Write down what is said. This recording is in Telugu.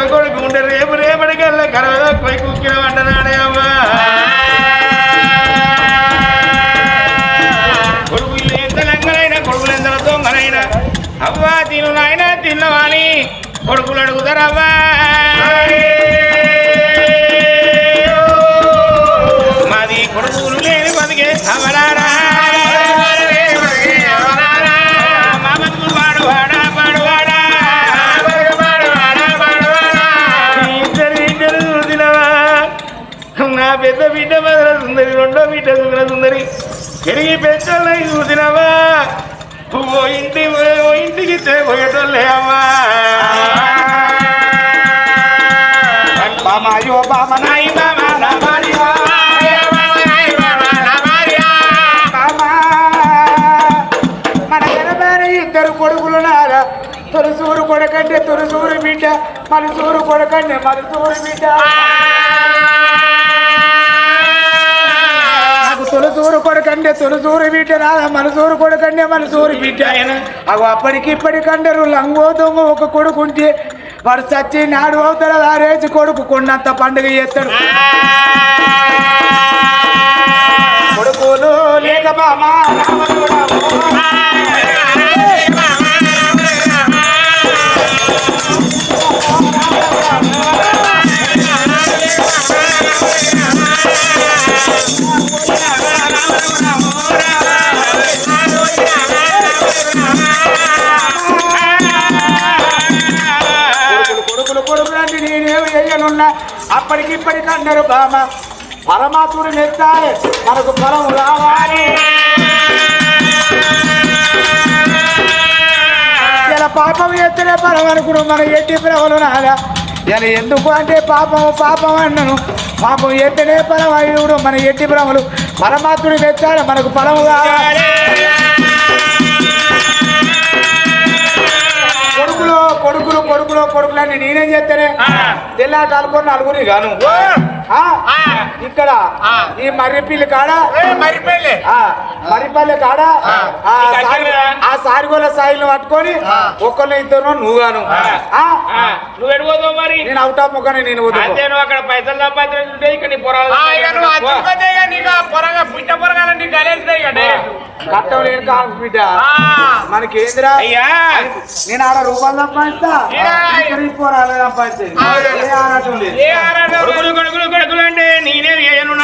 కొడుకు ఉంటే రేపు రేపటికల్లా కరవలో పోయి కుక్కిన వంటనాడే అమ్మా కొడుకులు ఎంత లంగలైనా కొడుకులు ఎంత దొంగలైనా అవ్వా తిను నాయన తిన్నవాని కొడుకులు అడుగుతారవ్వా మాది కొడుకులు లేని బతికే అవరారా నా పెద్ద బిడ్డ మదల సుందరి రెండో బిడ్డ సుందర సుందరి పెరిగి పెద్దోళ్ళని చూసినావా ఓ ఇంటికి పోయేటోళ్ళే అమ్మా బామాయో బామనాయి బామా రామారియో మన ఎనభై ఇద్దరు కొడుకులు నారా తొలసూరు కొడకంటే తొలసూరు బిడ్డ మలసూరు కొడకంటే మలసూరు బిడ్డ తొలసూరు కొడకంటే తొలసూరు బిడ్డ రాదా మనసూరు కొడకంటే మనసూరు బిడ్డ ఆయన అవి అప్పటికి ఇప్పటికంటారు లంగో దొంగ ఒక కొడుకుంటే వాడు చచ్చి నాడు అవుతాడు ఆరేసి కొడుకు కొన్నంత పండుగ చేస్తాడు కొడుకులు లేక బామా అప్పటికి ఇప్పటికి అన్నారు బామ పరమాత్ముడు నెత్తాలి మనకు ఫలం రావాలి ఇలా పాపం ఎత్తనే ఫలం అనుకుడు మన ఎట్టి ఫలములు నాగా ఇలా ఎందుకు అంటే పాపం అన్నను పాపం ఎత్తనే ఫలం అయ్యుడు మన ఎట్టి ఫలములు పరమాత్ముడు నెత్తాలి మనకు ఫలం రావాలి కొడుకులు అని నేనేం చేస్తానే తెల్లాట అనుకుని నలుగురి గాను ఇక్కడ ఈ మర్రిపల్లి కాడ మర్రిపల్లి కాడ ఆ సారిగోల సాయిలు పట్టుకొని ఒక్కళ్ళు ఇద్దరు నువ్వు గాను నువ్వు ఎడిపోతావు మరి నేను అవుతా ముఖానే నేను అక్కడ పైసలు సంపాదించుంటే ఇక్కడ పొరగాలని కట్టం లేని కాదు బిడ్డ మనకి ఏందిరా నేను ఆడ రూపాయలు సంపాదిస్తా పోరాలి సంపాదించేది కొడుకులు అంటే నేనే